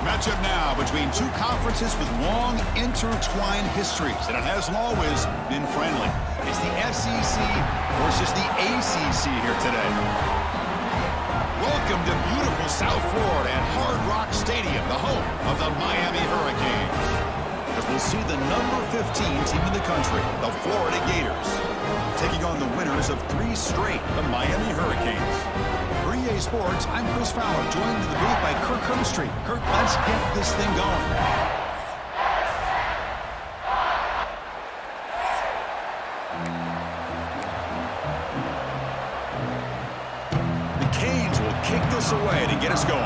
Matchup now between two conferences with long intertwined histories, and it hasn't always been friendly. It's the SEC versus the ACC here today. Welcome to beautiful South Florida at Hard Rock Stadium, the home of the Miami Hurricanes. As we'll see the number 15 team in the country, the Florida Gators, taking on the winners of 3 straight, the Miami Hurricanes. For EA Sports, I'm Chris Fowler, joined in the booth by Kirk Hermstreet. Kirk, let's get this thing going. The Canes will kick this away to get us going.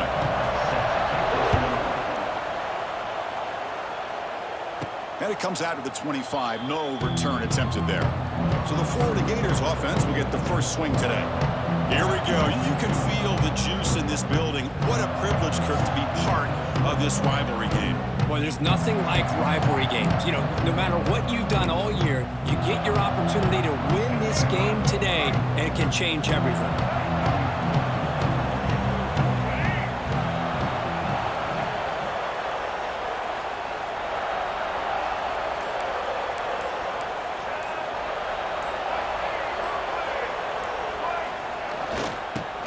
And it comes out of the 25. No return attempted there. So the Florida Gators offense will get the first swing today. Here we go. You can feel the juice in this building. What a privilege, Kirk, to be part of this rivalry game. Well, there's nothing like rivalry games. You know, no matter what you've done all year, you get your opportunity to win this game today, and it can change everything.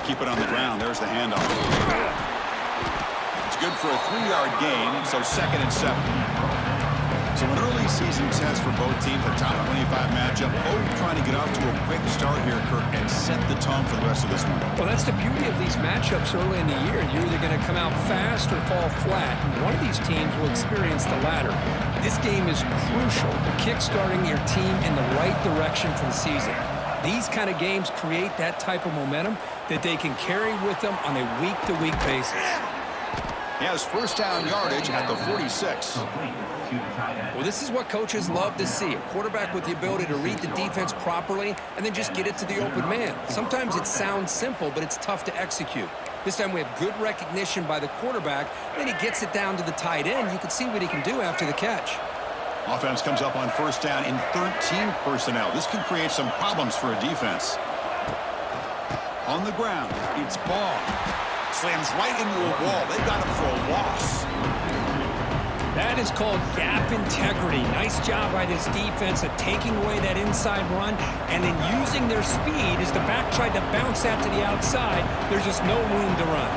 Keep it on the ground. There's the handoff. It's good for a 3-yard gain, so 2nd and 7. So an early season test for both teams, a top 25 matchup. Both trying to get off to a quick start here, Kirk, and set the tone for the rest of this one. Well, that's the beauty of these matchups early in the year. You're either going to come out fast or fall flat. And one of these teams will experience the latter. This game is crucial to kick-starting your team in the right direction for the season. These kind of games create that type of momentum that they can carry with them on a week-to-week basis. He has first down yardage at the 46. Well, this is what coaches love to see. A quarterback with the ability to read the defense properly and then just get it to the open man. Sometimes it sounds simple, but it's tough to execute. This time we have good recognition by the quarterback. Then he gets it down to the tight end. You can see what he can do after the catch. Offense comes up on first down in 13 personnel. This can create some problems for a defense. On the ground, it's Ball. Slams right into a wall. They got him for a loss. That is called gap integrity. Nice job by this defense at taking away that inside run and then using their speed as the back tried to bounce that to the outside. There's just no room to run.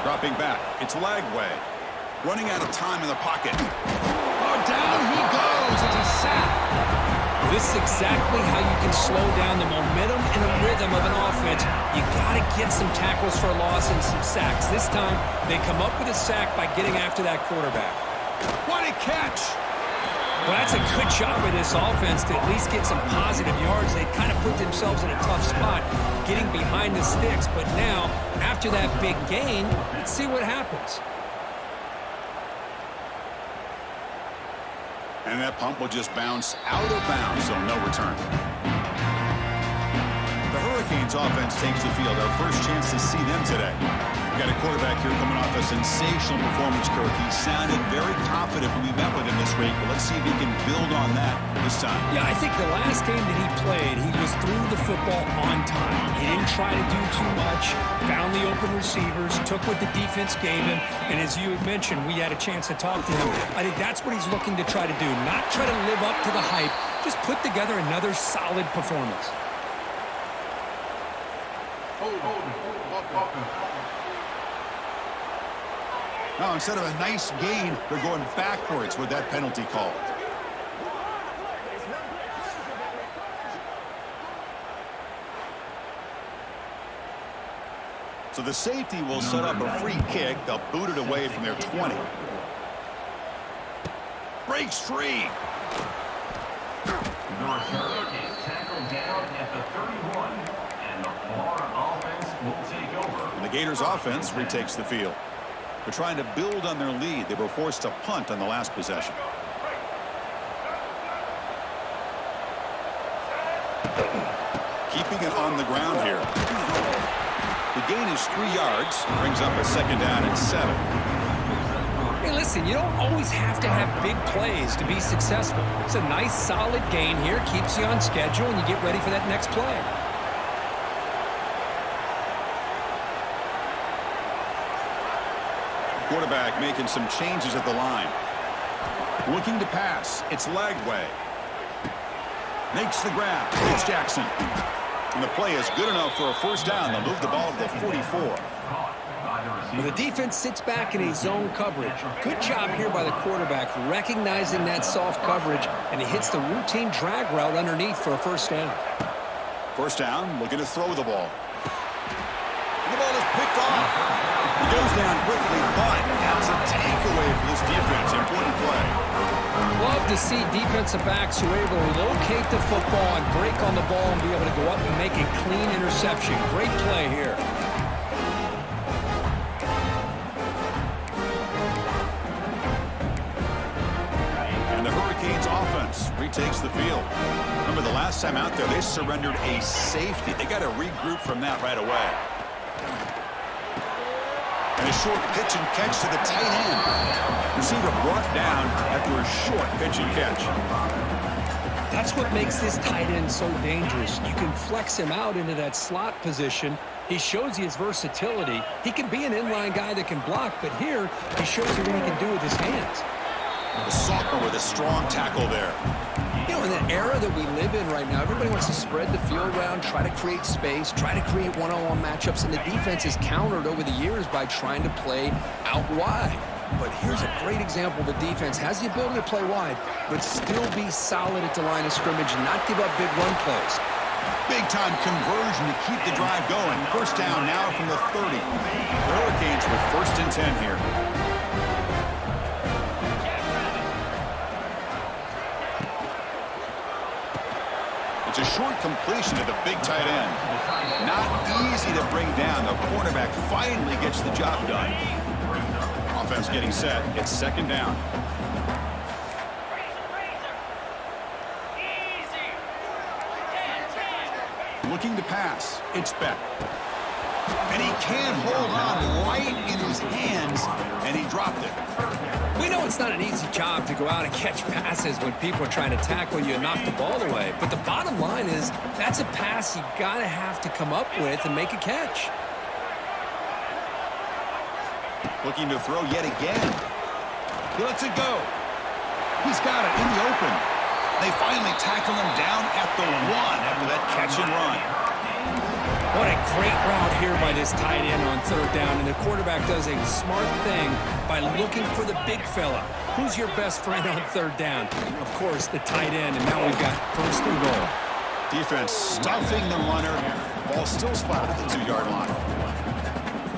Dropping back, it's Lagway. Running out of time in the pocket. Down he goes. It's a sack. This is exactly how you can slow down the momentum and the rhythm of an offense. You got to get some tackles for a loss and some sacks. This time, they come up with a sack by getting after that quarterback. What a catch! Well, that's a good job with this offense to at least get some positive yards. They kind of put themselves in a tough spot getting behind the sticks. But now, after that big gain, let's see what happens. And that pump will just bounce out of bounds, so no return. The Hurricanes offense takes the field. Our first chance to see them today. We got a quarterback here coming off a sensational performance, Kirk. He sounded very confident when we met with him this week, but let's see if he can build on that this time. Yeah, I think the last game that he played, he was threw the football on time. He didn't try to do too much, found the open receivers, took what the defense gave him, and as you had mentioned, we had a chance to talk to him. I think that's what he's looking to try to do, not try to live up to the hype, just put together another solid performance. Now, instead of a nice gain, they're going backwards with that penalty call. So the safety will set up a free kick. They'll boot it away from their 20. Breaks free. Tackled down at the 31, and the Florida offense will take over. And the Gators offense retakes the field. They're trying to build on their lead. They were forced to punt on the last possession. Keeping it on the ground here. The gain is 3 yards. Brings up a 2nd down and 7. Hey, listen, you don't always have to have big plays to be successful. It's a nice, solid gain here. Keeps you on schedule, and you get ready for that next play. quarterback making some changes at the line. Looking to pass. It's Lagway. Makes the grab. It's Jackson. And the play is good enough for a first down. They'll move the ball to the 44. The defense sits back in a zone coverage. Good job here by the quarterback recognizing that soft coverage, and he hits the routine drag route underneath for a first down. First down, looking to throw the ball. And the ball is picked off. He goes down quickly, but that's a takeaway for this defense. Important play. Love to see defensive backs who are able to locate the football and break on the ball and be able to go up and make a clean interception. Great play here. And the Hurricanes offense retakes the field. Remember the last time out there, they surrendered a safety. They got to regroup from that right away. And a short pitch and catch to the tight end. Receiver brought down after a short pitch and catch. That's what makes this tight end so dangerous. You can flex him out into that slot position. He shows you his versatility. He can be an inline guy that can block, but here he shows you what he can do with his hands. The soccer with a strong tackle there. You know, in the era that we live in right now, everybody wants to spread the field around, try to create space, try to create one-on-one matchups, and the defense is countered over the years by trying to play out wide. But here's a great example. The defense has the ability to play wide, but still be solid at the line of scrimmage and not give up big run plays. Big-time conversion to keep the drive going. First down now from the 30. The Hurricanes with 1st and 10 here. It's a short completion to the big tight end. Not easy to bring down. The cornerback finally gets the job done. Offense getting set. It's 2nd down. Looking to pass. It's Beck. And he can't hold on right in his hands, and he dropped it. We know it's not an easy job to go out and catch passes when people are trying to tackle you and knock the ball away. But the bottom line is that's a pass you got to have to come up with and make a catch. Looking to throw yet again. He lets it go. He's got it in the open. They finally tackle him down at the 1 after that catch and run. What a great route here by this tight end on 3rd down, and the quarterback does a smart thing by looking for the big fella. Who's your best friend on 3rd down? Of course, the tight end, and now we've got 1st and goal. Defense stuffing the runner. Ball still spotted at the 2-yard line.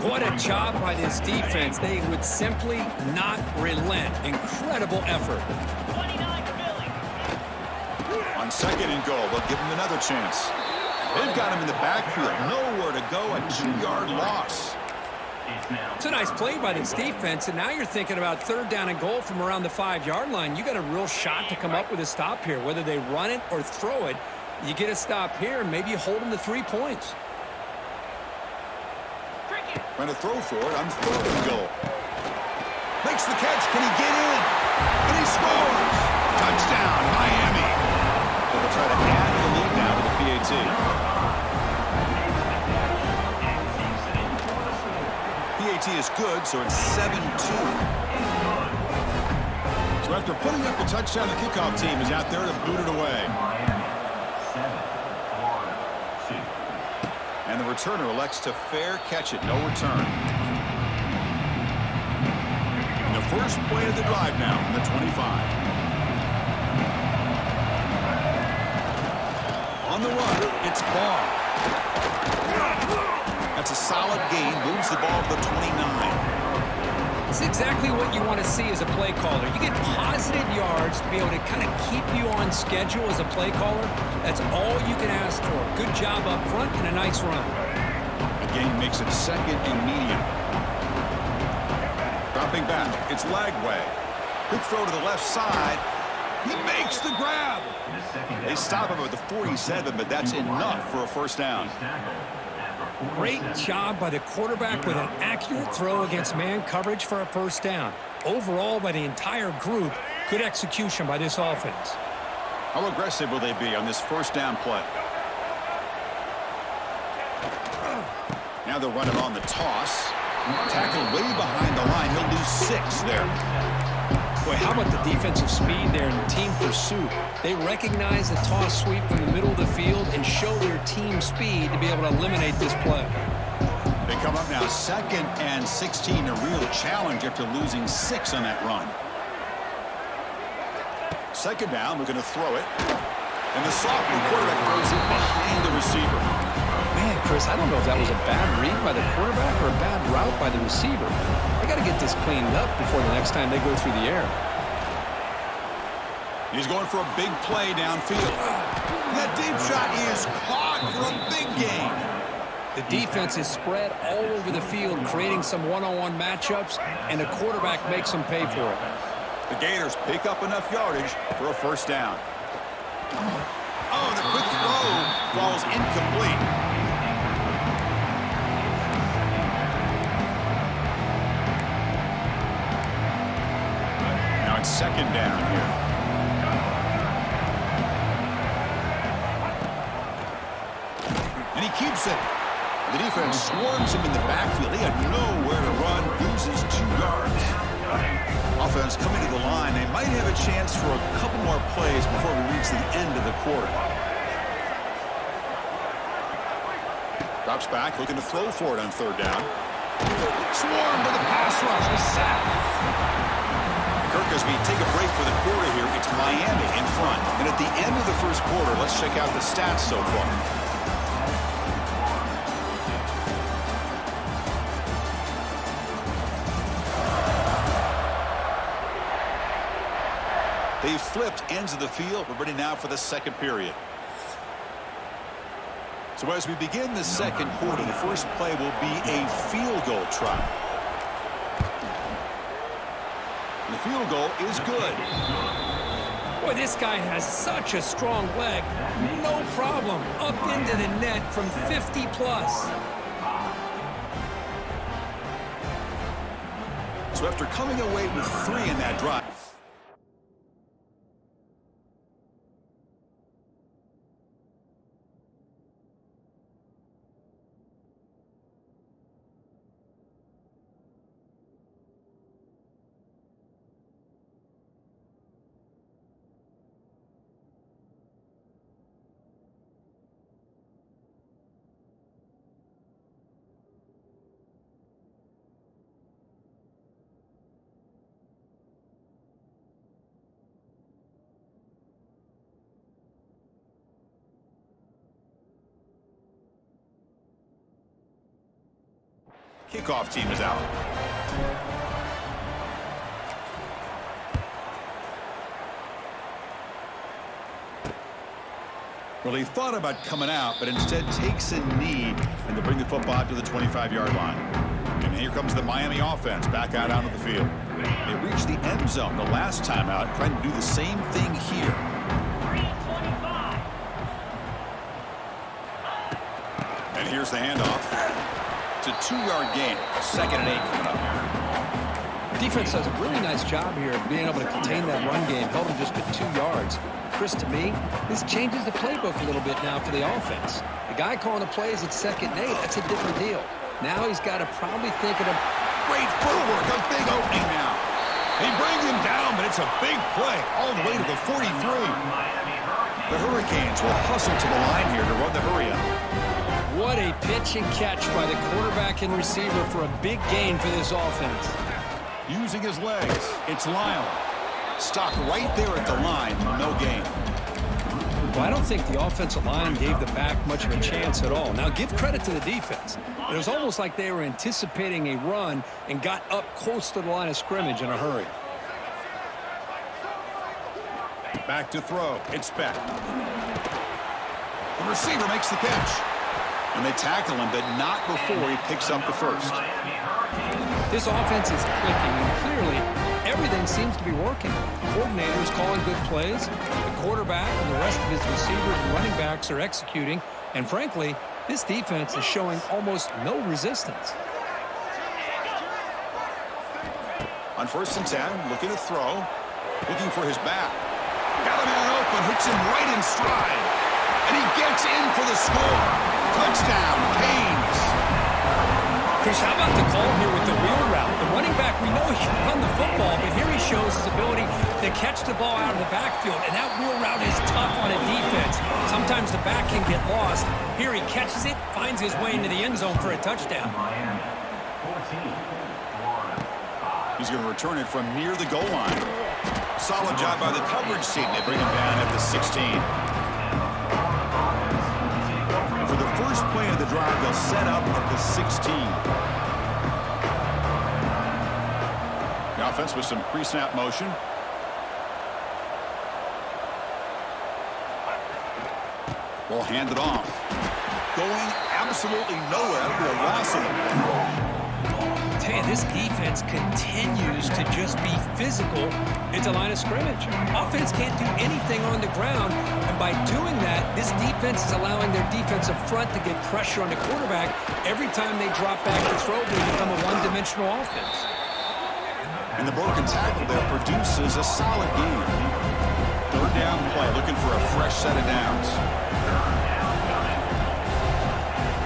What a job by this defense. They would simply not relent. Incredible effort. On 2nd and goal, they'll give him another chance. They've got him in the backfield. Nowhere to go. A 2-yard loss. It's a nice play by this defense, and now you're thinking about 3rd down and goal from around the 5-yard line. You got a real shot to come up with a stop here. Whether they run it or throw it, you get a stop here, and maybe you hold them to 3 points. Trying to throw for it on 3rd and goal. Makes the catch. Can he get in? And he scores. Touchdown, Miami. So they'll try to add the lead now to the PAT. PAT is good, so it's 7-2. So after putting up the touchdown, the kickoff team is out there to boot it away. And the returner elects to fair catch it, no return. And the first play of the drive now from the 25. On the run, it's Barr. That's a solid gain, moves the ball to the 29. It's exactly what you want to see as a play caller. You get positive yards to be able to kind of keep you on schedule as a play caller. That's all you can ask for. Good job up front and a nice run. The game makes it 2nd and medium. Dropping back, it's Lagway. Quick throw to the left side. He makes the grab. They stop him at the 47, but that's enough for a first down. Great job by the quarterback with an accurate throw against man coverage for a first down. Overall, by the entire group, good execution by this offense. How aggressive will they be on this first down play? Now they'll run it on the toss. Tackled way behind the line. He'll lose 6 there. Boy, how about the defensive speed there and team pursuit? They recognize the toss sweep from the middle of the field and show their team speed to be able to eliminate this play. They come up now 2nd and 16, a real challenge after losing 6 on that run. 2nd down, we're going to throw it. And the sophomore quarterback throws it behind the receiver. Man, Chris, I don't know if that was a bad read by the quarterback or a bad route by the receiver. They got to get this cleaned up before the next time they go through the air. He's going for a big play downfield. That deep shot is caught for a big gain. The defense is spread all over the field, creating some one-on-one matchups, and the quarterback makes them pay for it. The Gators pick up enough yardage for a 1st down. Oh, the quick throw falls incomplete. Now it's 2nd down here. And he keeps it. The defense swarms him in the backfield. He had nowhere to run, loses 2 yards. Offense coming to the line. They might have a chance for a couple more plays before we reach the end of the quarter. Drops back, looking to throw for it on 3rd down. Swarmed by the pass rush. A sack. Kirk, as we take a break for the quarter here, it's Miami in front. And at the end of the 1st quarter, let's check out the stats so far. They've flipped ends of the field. We're ready now for the 2nd period. So as we begin the 2nd quarter, the first play will be a field goal try. And the field goal is good. Boy, this guy has such a strong leg. No problem. Up into the net from 50 plus. So after coming away with 3 in that drive, kickoff team is out. Well, he thought about coming out, but instead takes a knee, and they'll bring the football to the 25-yard line. And here comes the Miami offense back out onto the field. They reached the end zone the last time out, trying to do the same thing here. And here's the handoff. It's a 2-yard gain. 2nd and 8 coming up here. Defense does a really nice job here of being able to contain that run game, held him just at 2 yards. Chris, to me, this changes the playbook a little bit now for the offense. The guy calling the plays at 2nd and 8, that's a different deal. Now he's got to probably think of a great footwork, a big opening now. He brings him down, but it's a big play all the way to the 43. The Hurricanes will hustle to the line here to run the hurry up. What a pitch and catch by the quarterback and receiver for a big gain for this offense. Using his legs, it's Lyle. Stopped right there at the line, no gain. Well, I don't think the offensive line gave the back much of a chance at all. Now, give credit to the defense. It was almost like they were anticipating a run and got up close to the line of scrimmage in a hurry. Back to throw. It's Beck. The receiver makes the catch. And they tackle him, but not before he picks up the first. This offense is clicking, and clearly everything seems to be working. Coordinators calling good plays. The quarterback and the rest of his receivers and running backs are executing. And frankly, this defense is showing almost no resistance. On 1st and 10, looking to throw. Looking for his back. Got a man open, hits him right in stride. And he gets in for the score. Touchdown, Canes. Chris, how about the call here with the ball out of the backfield, and that wheel route is tough on a defense. Sometimes the back can get lost. Here he catches it, finds his way into the end zone for a touchdown. Miami, 14, Florida, 5. He's going to return it from near the goal line. Solid job by the coverage team. They bring him down at the 16. And for the first play of the drive, they'll set up at the 16. The offense with some pre-snap motion. Ball handed off. Going absolutely nowhere. That'll be a loss of it. Tell you, this defense continues to just be physical at the line of scrimmage. Offense can't do anything on the ground, and by doing that, this defense is allowing their defensive front to get pressure on the quarterback. Every time they drop back to throw, they become a one-dimensional offense. And the broken tackle there produces a solid game. Third down play, looking for a fresh set of downs.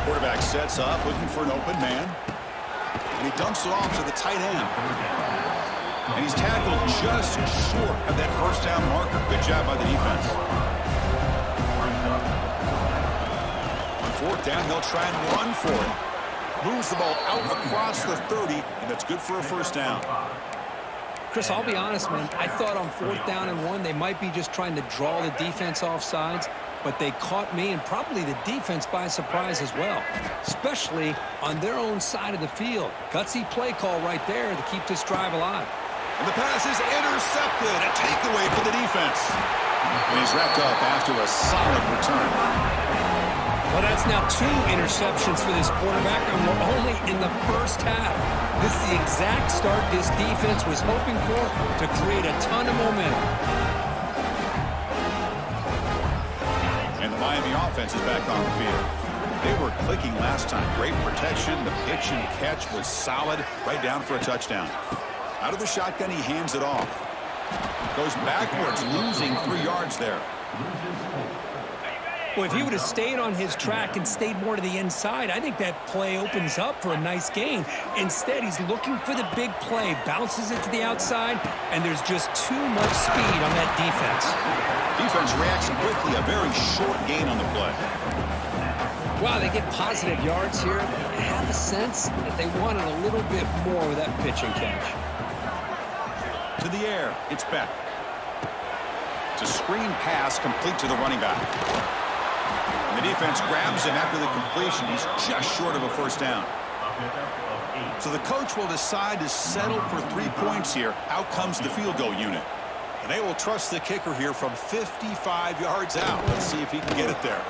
Quarterback sets up, looking for an open man. And he dumps it off to the tight end. And he's tackled just short of that first down marker. Good job by the defense. On fourth down, they'll try and run for it. Moves the ball out across the 30, and that's good for a first down. Chris, I'll be honest, man. I thought on fourth down and 1, they might be just trying to draw the defense off sides, but they caught me and probably the defense by surprise as well, especially on their own side of the field. Gutsy play call right there to keep this drive alive. And the pass is intercepted. A takeaway for the defense. And he's wrapped up after a solid return. Well, that's now 2 interceptions for this quarterback, and we're only in the first half. This is the exact start this defense was hoping for to create a ton of momentum. And the Miami offense is back on the field. They were clicking last time. Great protection. The pitch and catch was solid. Right down for a touchdown. Out of the shotgun, he hands it off. Goes backwards, losing 3 yards there. Well, if he would have stayed on his track and stayed more to the inside, I think that play opens up for a nice gain. Instead, he's looking for the big play, bounces it to the outside, and there's just too much speed on that defense. Defense reacts quickly, a very short gain on the play. Wow, they get positive yards here. I have a sense that they wanted a little bit more with that pitch and catch. To the air, it's Beck. It's a screen pass complete to the running back. And the defense grabs him after the completion. He's just short of a first down. So the coach will decide to settle for 3 points here. Out comes the field goal unit. And they will trust the kicker here from 55 yards out. Let's see if he can get it there.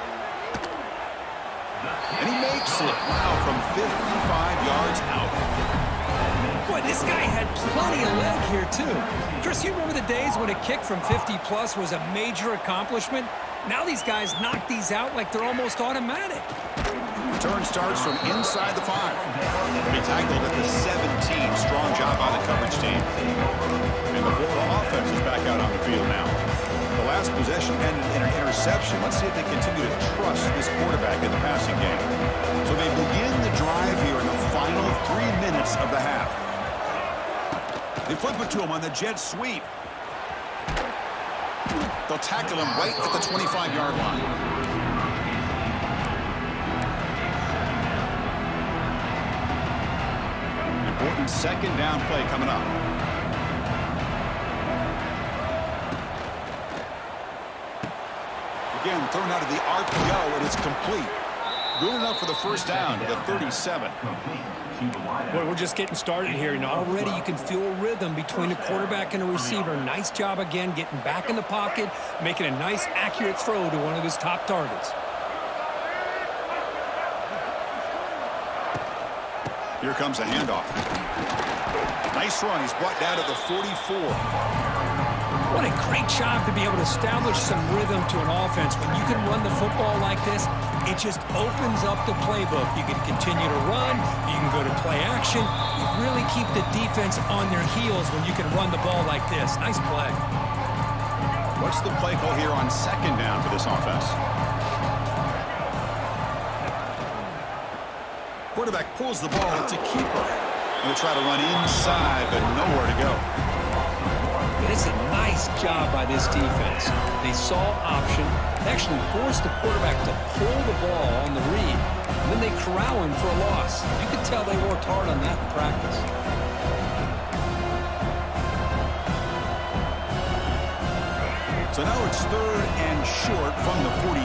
And he makes it. Wow, from 55 yards out. Boy, this guy had plenty of leg here, too. Chris, you remember the days when a kick from 50-plus was a major accomplishment? Now these guys knock these out like they're almost automatic. Return starts from inside the 5. He tackled at the 17. Strong job by the coverage team. And the Florida offense is back out on the field now. The last possession ended in an interception. Let's see if they continue to trust this quarterback in the passing game. So they begin the drive here in the final 3 minutes of the half. They flip it to him on the jet sweep. They'll tackle him right at the 25-yard line. Important second down play coming up. Again, thrown out of the RPO, and it's complete. Good enough for the first down to the 37. Boy, we're just getting started here, and already you can feel a rhythm between the quarterback and the receiver. Nice job again getting back in the pocket, making a nice, accurate throw to one of his top targets. Here comes a handoff. Nice run. He's brought down to the 44. What a great job to be able to establish some rhythm to an offense. When you can run the football like this, it just opens up the playbook. You can continue to run. You can go to play action. You really keep the defense on their heels when you can run the ball like this. Nice play. What's the play call here on second down for this offense? Quarterback pulls the ball to keeper. Going to try to run inside, but nowhere to go. This Listen, nice job by this defense. They saw option. They actually forced the quarterback to pull the ball on the read. And then they corral him for a loss. You could tell they worked hard on that in practice. So now it's 3rd and short from the 43.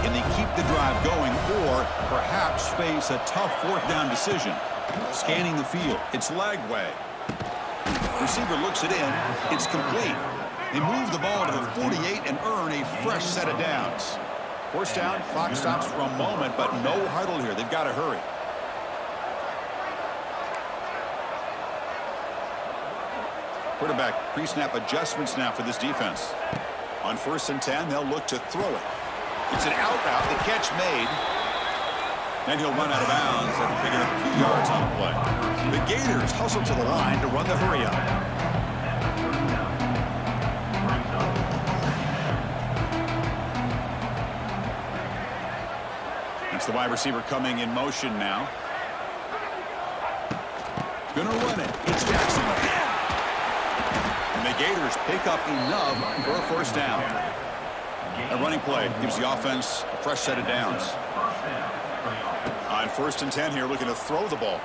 Can they keep the drive going or perhaps face a tough 4th down decision? Scanning the field. It's Lagway. Receiver looks it in. It's complete. They move the ball to the 48 and earn a fresh set of downs. 1st down, clock stops for a moment, but no huddle here. They've got to hurry. Quarterback pre-snap adjustments now for this defense. On 1st and 10, they'll look to throw it. It's an out route. The catch made. Then he'll run out of bounds after picking up a few yards on the play. The Gators hustle to the line to run the hurry up. It's the wide receiver coming in motion now. Gonna run it. It's Jackson. And the Gators pick up enough for a 1st down. A running play gives the offense a fresh set of downs. On 1st and 10 here, looking to throw the ball.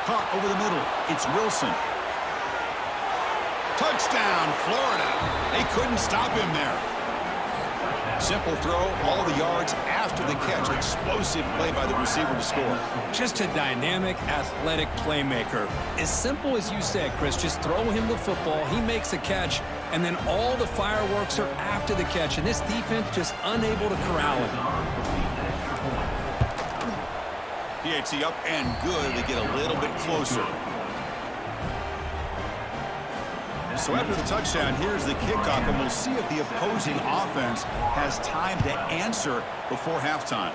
Caught over the middle. It's Wilson. Touchdown, Florida. They couldn't stop him there. Simple throw, all the yards after the catch. Explosive play by the receiver to score. Just a dynamic, athletic playmaker. As simple as you said, Chris, just throw him the football, he makes a catch, and then all the fireworks are after the catch. And this defense just unable to corral him. PAT up and good. They get a little bit closer. So after the touchdown, here's the kickoff, and we'll see if the opposing offense has time to answer before halftime.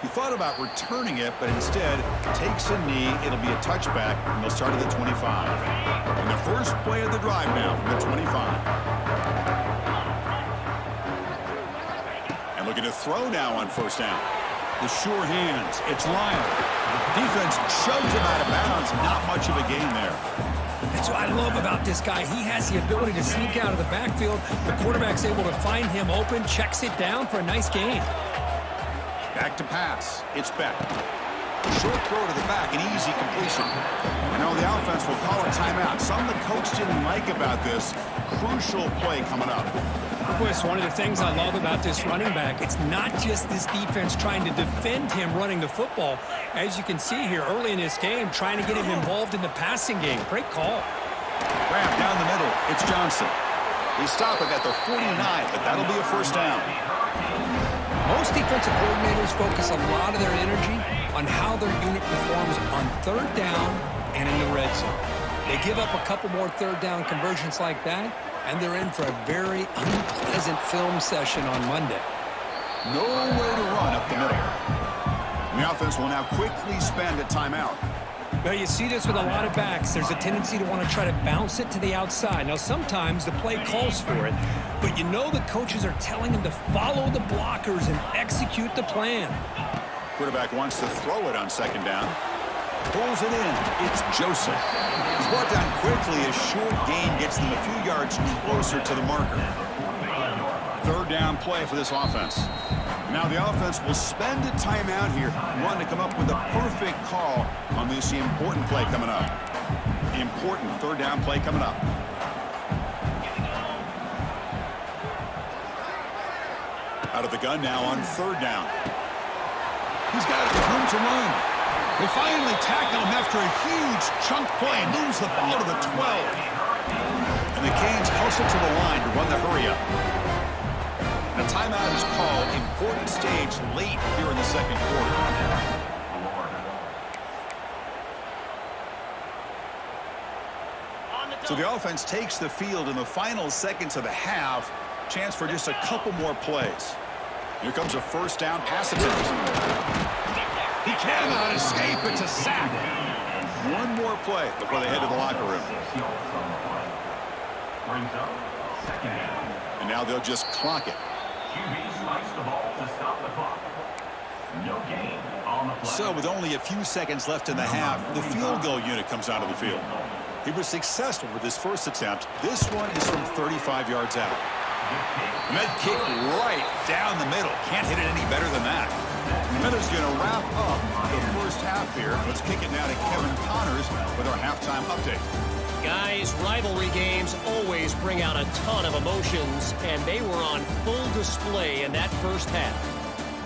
He thought about returning it, but instead takes a knee. It'll be a touchback, and they'll start at the 25. And the first play of the drive now from the 25. And looking to throw now on 1st down. The sure hands. It's Lyle. Defense shoves him out of bounds. Not much of a gain there. That's what I love about this guy. He has the ability to sneak out of the backfield. The quarterback's able to find him open, checks it down for a nice gain. Back to pass. It's Beck. Short throw to the back, an easy completion. And now the offense will call a timeout. Something the coach didn't like about this. Crucial play coming up. Chris, one of the things I love about this running back, it's not just this defense trying to defend him running the football. As you can see here early in this game, trying to get him involved in the passing game. Great call. Grab down the middle. It's Johnson. They stop it at the 49, but that'll be a 1st down. Most defensive coordinators focus a lot of their energy on how their unit performs on 3rd down and in the red zone. They give up a couple more 3rd down conversions like that, and they're in for a very unpleasant film session on Monday. Nowhere to run up the middle. The offense will now quickly spend a timeout. Well, you see this with a lot of backs. There's a tendency to want to try to bounce it to the outside. Now, sometimes the play calls for it, but you know the coaches are telling them to follow the blockers and execute the plan. Quarterback wants to throw it on 2nd down. Pulls it in. It's Joseph. He's brought down quickly. A short gain gets them a few yards closer to the marker. 3rd down play for this offense. Now the offense will spend a timeout here, wanting to come up with a perfect call on this important play coming up. Important 3rd down play coming up. Out of the gun now on 3rd down. He's got room to run. They finally tackle him after a huge chunk play and moves the ball to the 12. And the Canes hustle to the line to run the hurry up. And a timeout is called. Important stage late here in the 2nd quarter. So the offense takes the field in the final seconds of the half. Chance for just a couple more plays. Here comes a 1st down pass attempt. He cannot escape. It's a sack. One more play before they head to the locker room. And now they'll just clock it. So with only a few seconds left in the half, the field goal unit comes out of the field. He was successful with his first attempt. This one is from 35 yards out. And that kick right down the middle. Can't hit it any better than that. And that is going to wrap up the first half here. Let's kick it now to Kevin Connors with our halftime update. Guys, rivalry games always bring out a ton of emotions, and they were on full display in that first half.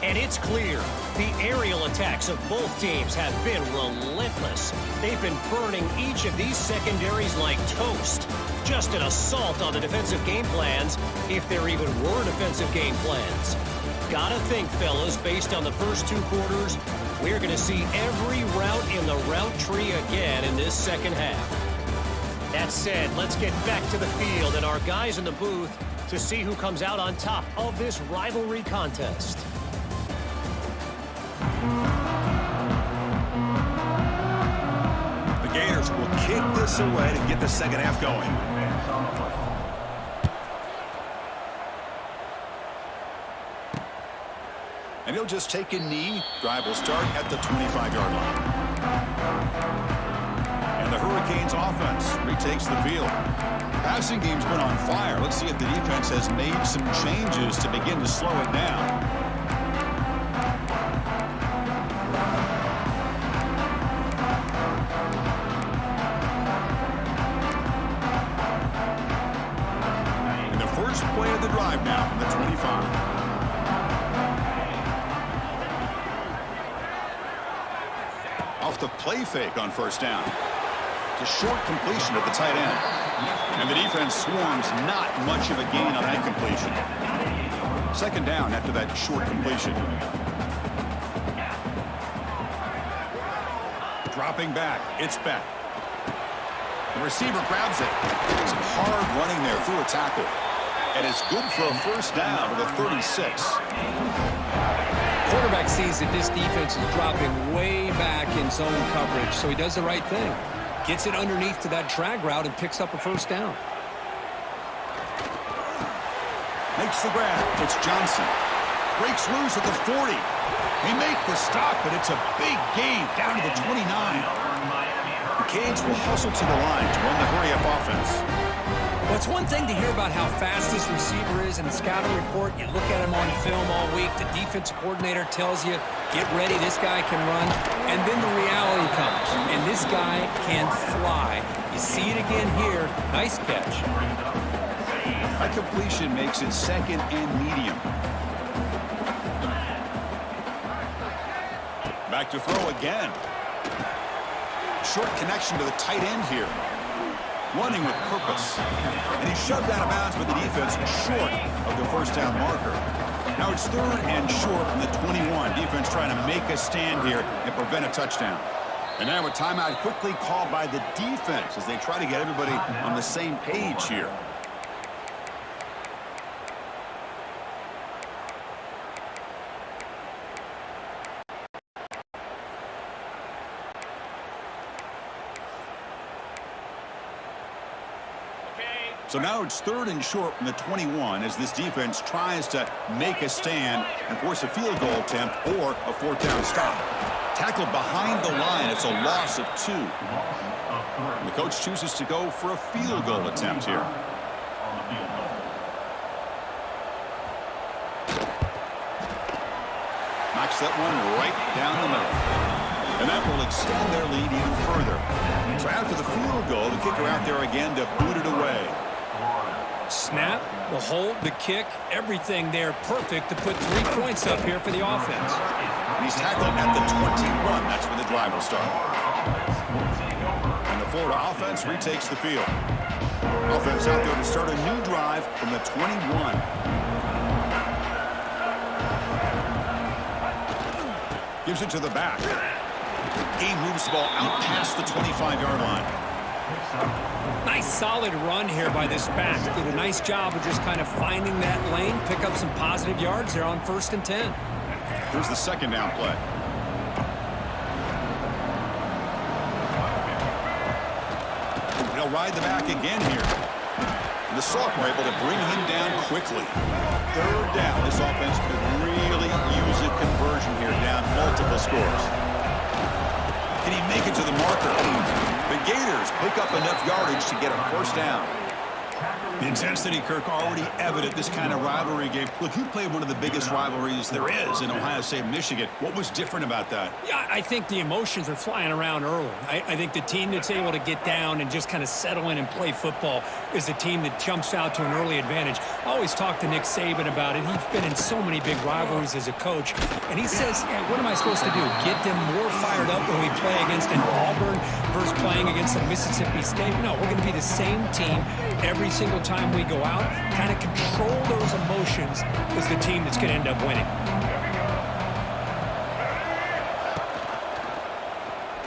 And it's clear, the aerial attacks of both teams have been relentless. They've been burning each of these secondaries like toast. Just an assault on the defensive game plans, if there even were defensive game plans. Gotta think, fellas, based on the first 2 quarters, we're going to see every route in the route tree again in this second half. That said, let's get back to the field and our guys in the booth to see who comes out on top of this rivalry contest. The Gators will kick this away to get the second half going. And he'll just take a knee. Drive will start at the 25-yard line. And the Hurricanes offense retakes the field. Passing game's been on fire. Let's see if the defense has made some changes to begin to slow it down. And the first play of the drive now from the 25. Off the play fake on first down. It's a short completion at the tight end. And the defense swarms not much of a gain on that completion. Second down after that short completion. Dropping back. It's back. The receiver grabs it. Some hard running there through a tackle. And it's good for a first down to the 36. Quarterback sees that this defense is dropping way back in zone coverage, so he does the right thing. Gets it underneath to that drag route and picks up a first down. Makes the grab. It's Johnson. Breaks loose at the 40. They make the stop, but it's a big gain down to the 29. The Canes will hustle to the line to run the hurry-up offense. Well, it's one thing to hear about how fast this receiver is in the scouting report. You look at him on film all week. The defensive coordinator tells you, get ready, this guy can run. And then the reality comes, and this guy can fly. You see it again here. Nice catch. That completion makes it second and medium. Back to throw again. Short connection to the tight end here. Running with purpose. And he's shoved out of bounds by the defense short of the first down marker. Now it's third and short from the 21. Defense trying to make a stand here and prevent a touchdown. And now a timeout quickly called by the defense as they try to get everybody on the same page here. So now it's third and short from the 21 as this defense tries to make a stand and force a field goal attempt or a fourth down stop. Tackled behind the line. It's a loss of 2. And the coach chooses to go for a field goal attempt here. Knocks that one right down the middle. And that will extend their lead even further. So after the field goal, the kicker out there again to boot it away. Snap, the hold, the kick, everything there perfect to put 3 points up here for the offense. And he's tackled at the 21. That's when the drive will start. And the Florida offense retakes the field. Offense out there to start a new drive from the 21. Gives it to the back. He moves the ball out past the 25-yard line. Nice solid run here by this back. Did a nice job of just kind of finding that lane, pick up some positive yards there on 1st and 10. Here's the second down play. They'll ride the back again here. And the sophomore able to bring him down quickly. Third down. This offense could really use a conversion here, down multiple scores. Can he make it to the marker? The Gators pick up enough yardage to get a first down. The intensity, Kirk, already evident this kind of rivalry game. Look, you played one of the biggest rivalries there is in Ohio State, Michigan. What was different about that? Yeah, I think the emotions are flying around early. I think the team that's able to get down and just kind of settle in and play football is the team that jumps out to an early advantage. I always talk to Nick Saban about it. He's been in so many big rivalries as a coach, and he says, yeah, what am I supposed to do? Get them more fired up when we play against an Auburn versus playing against a Mississippi State? No, we're going to be the same team every single time we go out. Kind of control those emotions is the team that's going to end up winning.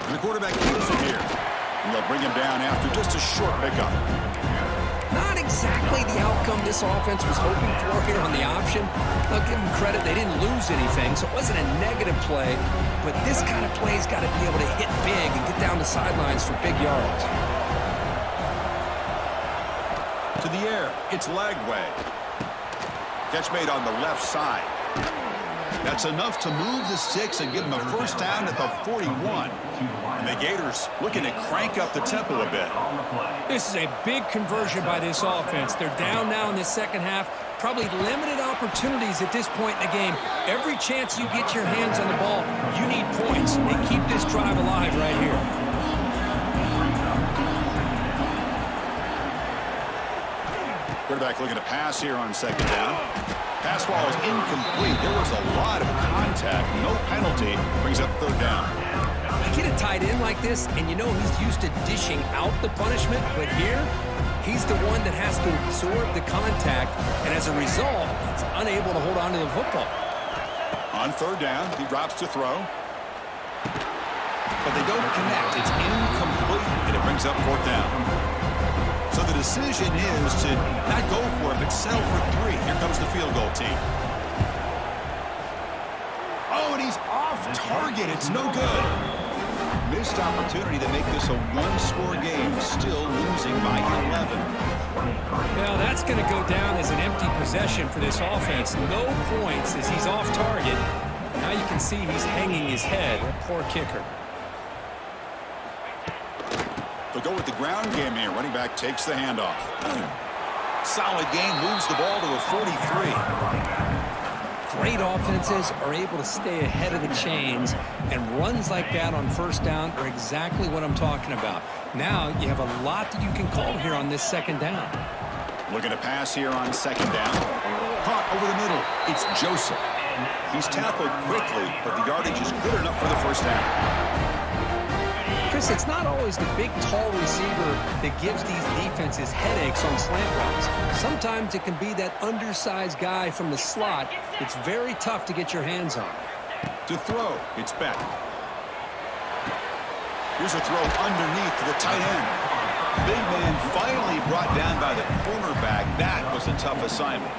And the quarterback keeps it here. And they'll bring him down after just a short pickup. Not exactly the outcome this offense was hoping for here on the option. I'll give them credit. They didn't lose anything, so it wasn't a negative play. But this kind of play's got to be able to hit big and get down the sidelines for big yards. To the air, it's leg way. Catch made on the left side. That's enough to move the sticks and give them a first down at the 41. And the Gators looking to crank up the tempo a bit. This is a big conversion by this offense. They're down now in the second half. Probably limited opportunities at this point in the game. Every chance you get your hands on the ball, you need points. They keep this drive alive right here. Quarterback looking to pass here on second down. Pass ball is incomplete. There was a lot of contact. No penalty. Brings up third down. You get a tight end like this, and you know he's used to dishing out the punishment, but here, he's the one that has to absorb the contact, and as a result, he's unable to hold on to the football. On third down, he drops to throw. But they don't connect. It's incomplete, and it brings up fourth down. So the decision is to not go for it, but settle for 3. Here comes the field goal team. Oh, and he's off target. It's no good. Missed opportunity to make this a one-score game, still losing by 11. Well, that's going to go down as an empty possession for this offense. No points as he's off target. Now you can see he's hanging his head. Poor kicker. They'll go with the ground game here. Running back takes the handoff. Solid game, moves the ball to the 43. Great offenses are able to stay ahead of the chains, and runs like that on first down are exactly what I'm talking about. Now you have a lot that you can call here on this second down. Looking to pass here on second down. Caught over the middle. It's Joseph. He's tackled quickly, but the yardage is good enough for the first down. Chris, it's not always the big, tall receiver that gives these defenses headaches on slant routes. Sometimes it can be that undersized guy from the slot. It's very tough to get your hands on. To throw, it's Beck. Here's a throw underneath to the tight end. Big man finally brought down by the cornerback. That was a tough assignment.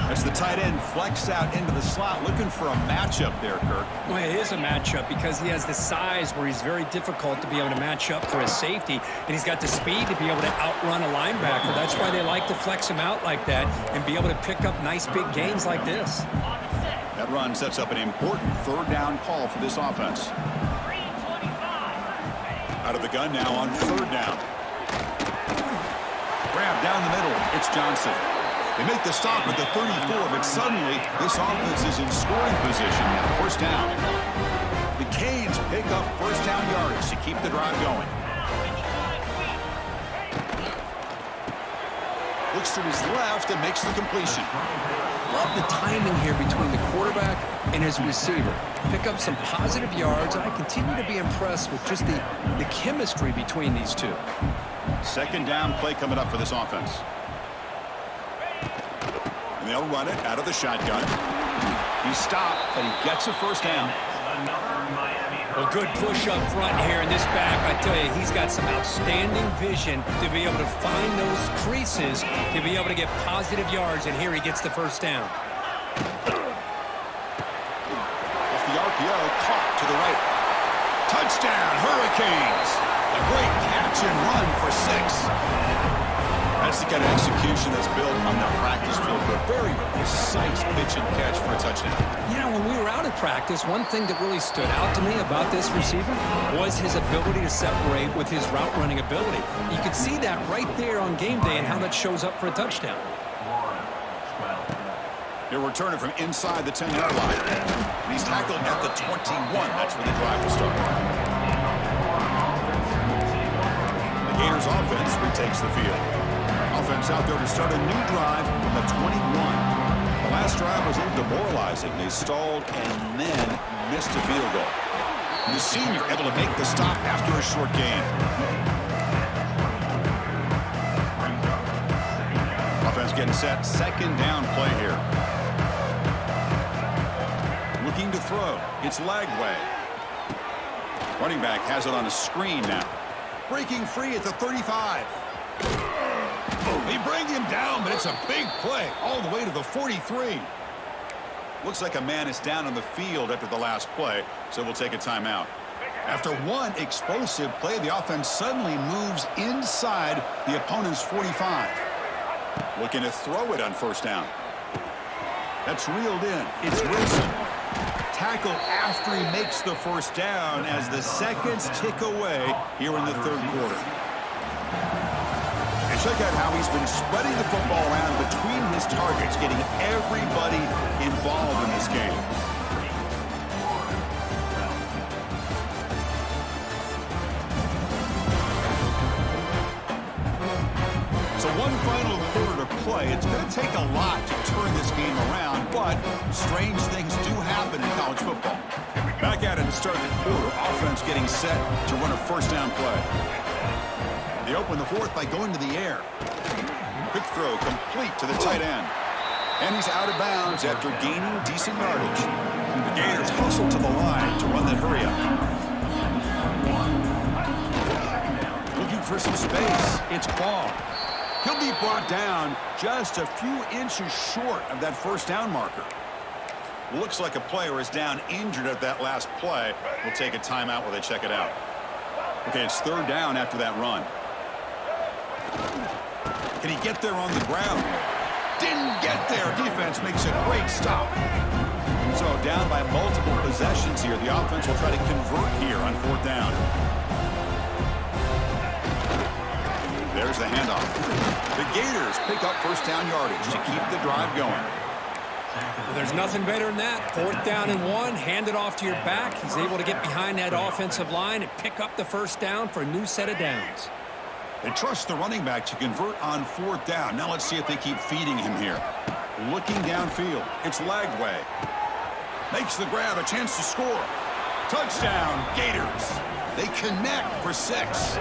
As the tight end flexed out into the slot, looking for a matchup there, Kirk. Well, it is a matchup because he has the size where he's very difficult to be able to match up for his safety, and he's got the speed to be able to outrun a linebacker. That's why they like to flex him out like that and be able to pick up nice big gains like this. That run sets up an important third down call for this offense. Out of the gun now on third down. Grab down the middle. It's Johnson. They make the stop at the 34, but suddenly this offense is in scoring position now. First down. The Canes pick up first down yardage to keep the drive going. Looks to his left and makes the completion. Love the timing here between the quarterback and his receiver. Pick up some positive yards, and I continue to be impressed with just the chemistry between these two. Second down play coming up for this offense. And they'll run it out of the shotgun. He stopped, but he gets a first down. A good push up front here in this back. I tell you, he's got some outstanding vision to be able to find those creases, to be able to get positive yards, and here he gets the first down. Off the RPO, caught to the right. Touchdown, Hurricanes! A great catch and run for 6. That's the kind of execution that's built on the practice field for a very precise pitch and catch for a touchdown. You know, when we were out of practice, one thing that really stood out to me about this receiver was his ability to separate with his route running ability. You could see that right there on game day and how that shows up for a touchdown. He'll return it from inside the 10-yard line. And he's tackled at the 21. That's where the drive will start. The Gators offense retakes the field. Offense out there to start a new drive from the 21. The last drive was a little demoralizing. They stalled and then missed a field goal. And the senior able to make the stop after a short gain. Offense getting set. Second down play here. Looking to throw. It's Lagway. Running back has it on a screen now. Breaking free at the 35. They bring him down, but it's a big play all the way to the 43. Looks like a man is down on the field after the last play, so we'll take a timeout. After one explosive play, the offense suddenly moves inside the opponent's 45. Looking to throw it on first down. That's reeled in. It's Wilson. Tackle after he makes the first down as the seconds tick away here in the third quarter. And check out how he's been spreading the football around between his targets, getting everybody involved in this game. So one final quarter to play. It's going to take a lot to turn this game around, but strange things do happen in college football. Back at it to start the quarter. Offense getting set to run a first down play. They open the fourth by going to the air. Quick throw complete to the tight end. And he's out of bounds after gaining decent yardage. The Gators hustle to the line to run that hurry up. Looking for some space. It's Ball. He'll be brought down just a few inches short of that first down marker. Looks like a player is down injured at that last play. We'll take a timeout while they check it out. Okay, it's third down after that run. Can he get there on the ground? Didn't get there. Defense makes a great stop. So down by multiple possessions here. The offense will try to convert here on fourth down. There's the handoff. The Gators pick up first down yardage to keep the drive going. Well, there's nothing better than that. Fourth down and one, hand it off to your back. He's able to get behind that offensive line and pick up the first down for a new set of downs. They trust the running back to convert on fourth down. Now let's see if they keep feeding him here. Looking downfield, it's Lagway. Makes the grab, a chance to score. Touchdown, Gators. They connect for 6.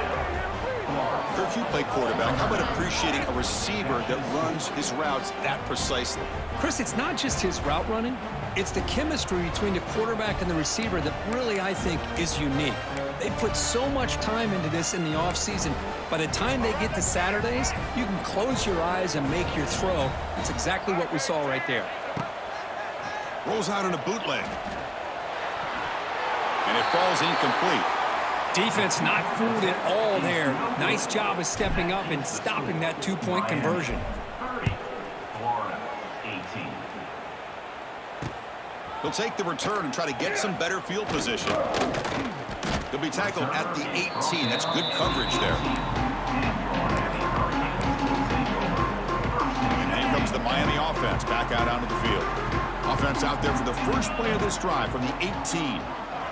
If you play quarterback, how about appreciating a receiver that runs his routes that precisely? Chris, it's not just his route running. It's the chemistry between the quarterback and the receiver that really, I think, is unique. They put so much time into this in the offseason. By the time they get to Saturdays, you can close your eyes and make your throw. It's exactly what we saw right there. Rolls out in a bootleg. And it falls incomplete. Defense not fooled at all there. Nice job of stepping up and stopping that two-point conversion. 30, Florida, 18. He'll take the return and try to get some better field position. He'll be tackled at the 18. That's good coverage there. And here comes the Miami offense back out onto the field. Offense out there for the first play of this drive from the 18.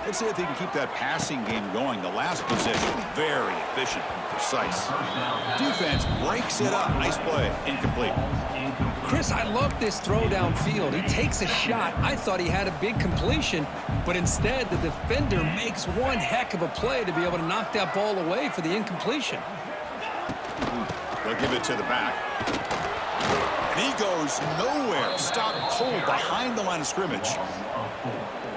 Let's see if they can keep that passing game going. The last possession, very efficient and precise. Defense breaks it up. Nice play. Incomplete. Chris, I love this throw downfield. He takes a shot. I thought he had a big completion, but instead the defender makes one heck of a play to be able to knock that ball away for the incompletion. They'll give it to the back. And he goes nowhere. Stopped cold behind the line of scrimmage.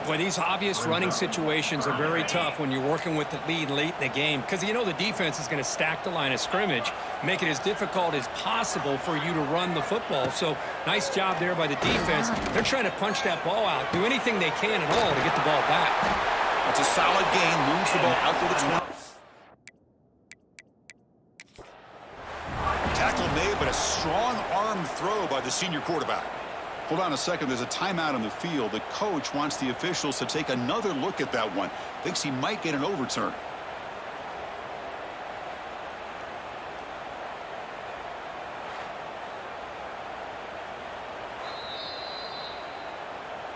But these obvious running situations are very tough when you're working with the lead late in the game because you know the defense is going to stack the line of scrimmage, make it as difficult as possible for you to run the football. So nice job there by the defense. They're trying to punch that ball out, do anything they can at all to get the ball back. That's a solid gain, moves the ball out to the 20. Tackle made, but a strong arm throw by the senior quarterback. Hold on a second. There's a timeout on the field. The coach wants the officials to take another look at that one. Thinks he might get an overturn.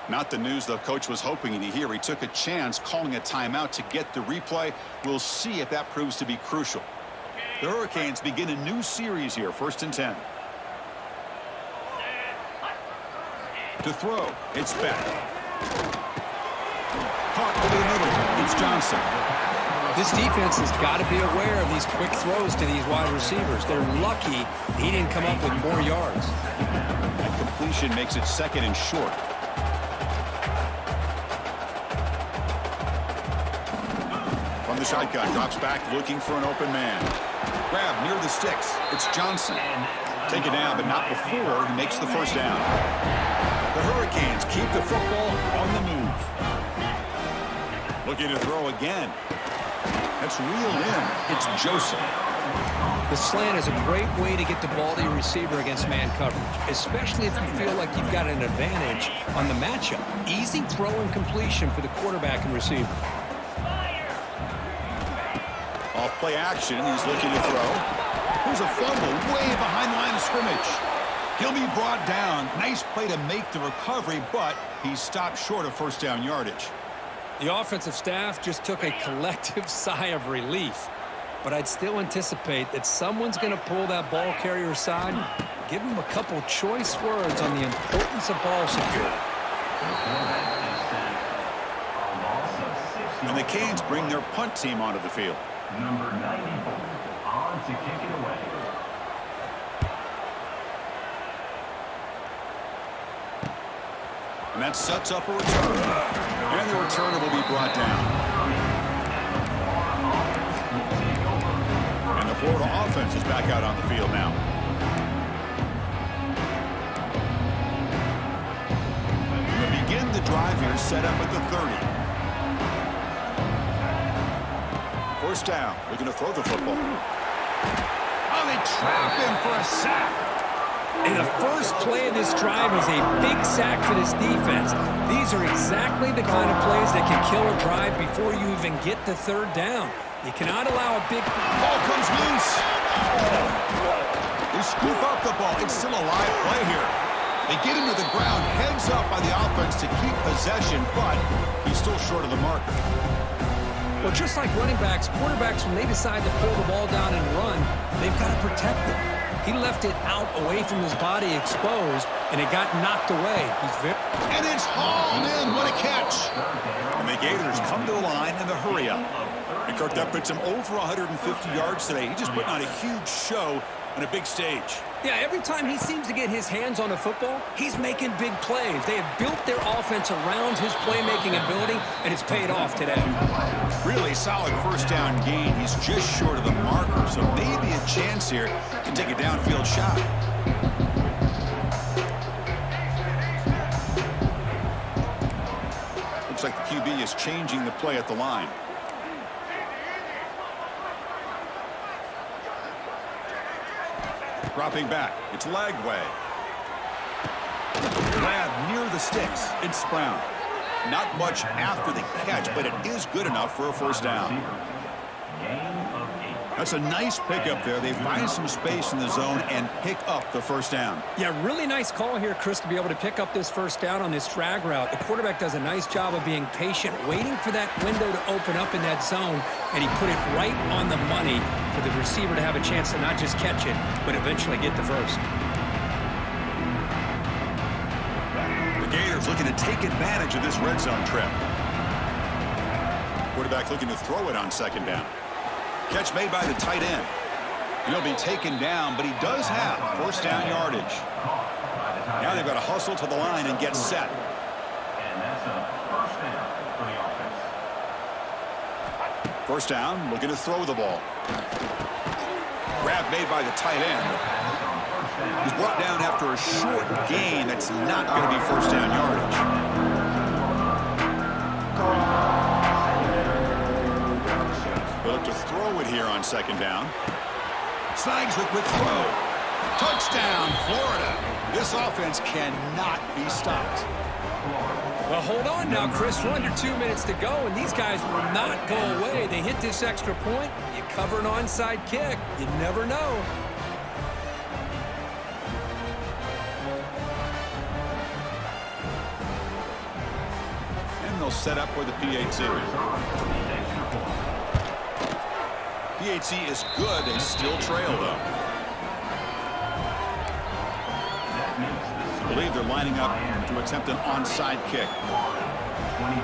Not the news the coach was hoping to hear. He took a chance calling a timeout to get the replay. We'll see if that proves to be crucial. The Hurricanes begin a new series here, 1st and 10. To throw, it's Beck. Caught over the middle, it's Johnson. This defense has got to be aware of these quick throws to these wide receivers. They're lucky he didn't come up with more yards. That completion makes it 2nd and short. From the shotgun, drops back looking for an open man. Grab near the sticks. It's Johnson. Take it down, but not before he makes the 1st down. The Hurricanes keep the football on the move. Looking to throw again. That's reeled in. It's Joseph. The slant is a great way to get the ball to your receiver against man coverage, especially if you feel like you've got an advantage on the matchup. Easy throw and completion for the quarterback and receiver. Off play action, he's looking to throw. There's a fumble way behind the line of scrimmage. He'll be brought down. Nice play to make the recovery, but he stopped short of 1st down yardage. The offensive staff just took a collective sigh of relief. But I'd still anticipate that someone's going to pull that ball carrier aside, give him a couple choice words on the importance of ball security. And the Canes bring their punt team onto the field. Number 94 on to kick it away. And that sets up a return. And the returner will be brought down. And the Florida offense is back out on the field now. We'll begin the drive here, set up at the 30. 1st down, looking to throw the football. Oh, they trap him for a sack. And the first play of this drive is a big sack for this defense. These are exactly the kind of plays that can kill a drive before you even get the 3rd down. You cannot allow a big... Ball comes loose. They scoop up the ball. It's still a live play here. They get him to the ground, heads up by the offense to keep possession, but he's still short of the mark. Well, just like running backs, quarterbacks, when they decide to pull the ball down and run, they've got to protect it. He left it out away from his body exposed, and it got knocked away. And it's hauled in. What a catch. And the Gators come to the line in the hurry up. And Kirk, that puts him over 150 yards today. He just put on a huge show on a big stage. Yeah, every time he seems to get his hands on a football, he's making big plays. They have built their offense around his playmaking ability, and it's paid off today. Really solid 1st down gain. He's just short of the marker, so maybe a chance here to take a downfield shot. Looks like the QB is changing the play at the line. Dropping back, it's Lagway. Grab near the sticks, it's Brown. Not much after the catch, but it is good enough for a 1st down. That's a nice pickup there. They find some space in the zone and pick up the 1st down. Yeah, really nice call here, Chris, to be able to pick up this 1st down on this drag route. The quarterback does a nice job of being patient, waiting for that window to open up in that zone, and he put it right on the money for the receiver to have a chance to not just catch it, but eventually get the 1st. The Gators looking to take advantage of this red zone trip. Quarterback looking to throw it on 2nd down. Catch made by the tight end. He'll be taken down, but he does have 1st down yardage. Now they've got to hustle to the line and get set. And that's a 1st down for the offense. 1st down, looking to throw the ball. Grab made by the tight end. He's brought down after a short gain. That's not going to be 1st down yardage. They'll look to throw it here on 2nd down. Snags the quick throw. Touchdown, Florida. This offense cannot be stopped. Well, hold on now, Chris. We're under 2 minutes to go, and these guys will not go away. They hit this extra point. You cover an onside kick. You never know. And they'll set up for the PAT. PAT is good. They still trail, though. I believe they're lining up to attempt an onside kick. 25.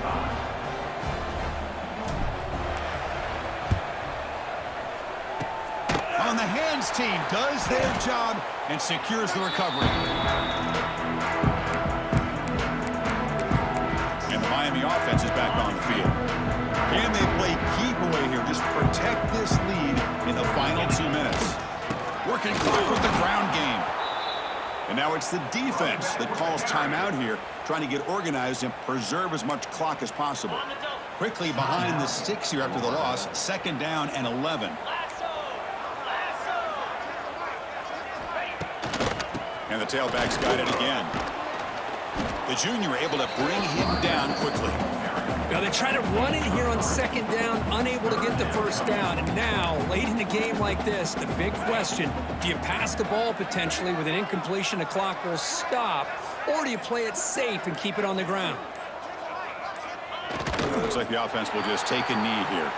On the hands team does their job and secures the recovery. And the Miami offense is back on the field. Can they play keep away here? Just protect this lead in the final 2 minutes. Working clock with the ground game. And now it's the defense that calls timeout here, trying to get organized and preserve as much clock as possible. Quickly behind the sticks here after the loss, 2nd down and 11. And the tailback's got it again. The junior able to bring him down quickly. Now they try to run it here on 2nd down, unable to get the 1st down. And now, late in a game like this, the big question, do you pass the ball potentially with an incompletion, the clock will stop, or do you play it safe and keep it on the ground? Looks like the offense will just take a knee here.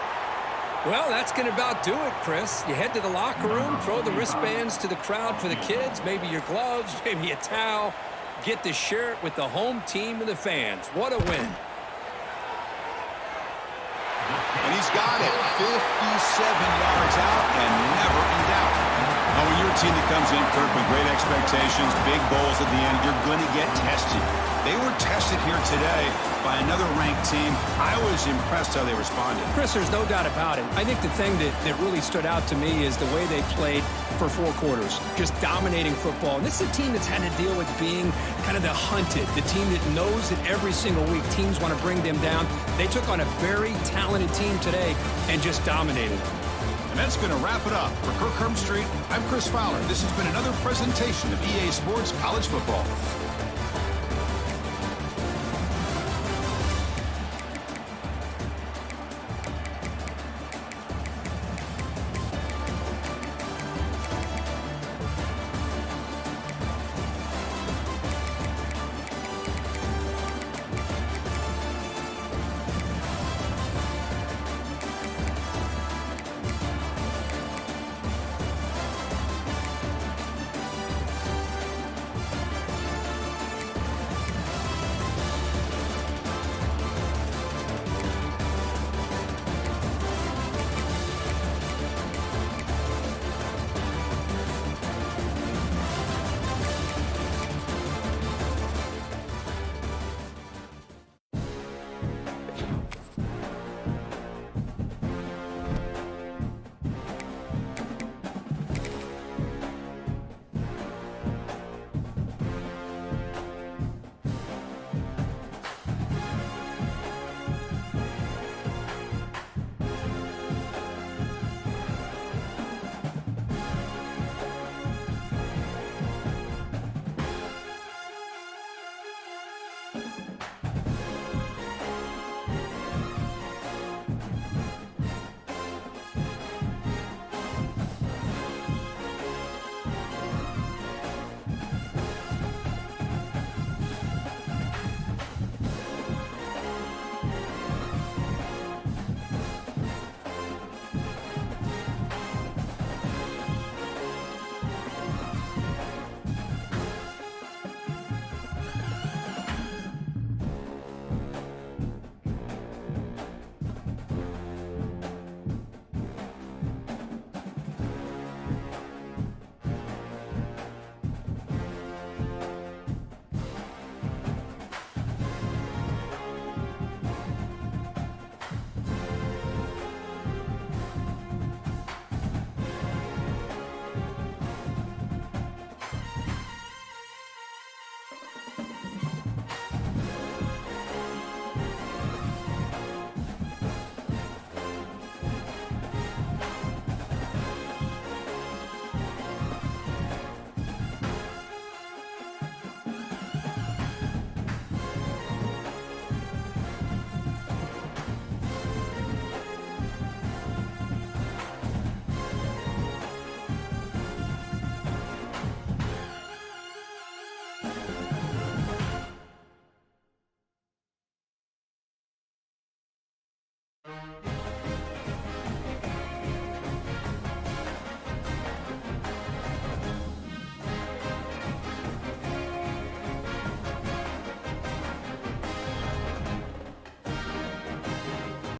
Well, that's going to about do it, Chris. You head to the locker room, throw the wristbands to the crowd for the kids, maybe your gloves, maybe a towel. Get to share it with the home team and the fans. What a win. And he's got it. 57 yards out and never in doubt. Now, when you're a team that comes in, Kirk, with great expectations, big goals at the end, you're going to get tested. They were tested here today by another ranked team. I was impressed how they responded. Chris, there's no doubt about it. I think the thing that really stood out to me is the way they played for 4 quarters, just dominating football. And this is a team that's had to deal with being kind of the hunted, the team that knows that every single week teams want to bring them down. They took on a very talented team today and just dominated. And that's going to wrap it up. For Kirk Street, I'm Chris Fowler. This has been another presentation of EA Sports College Football.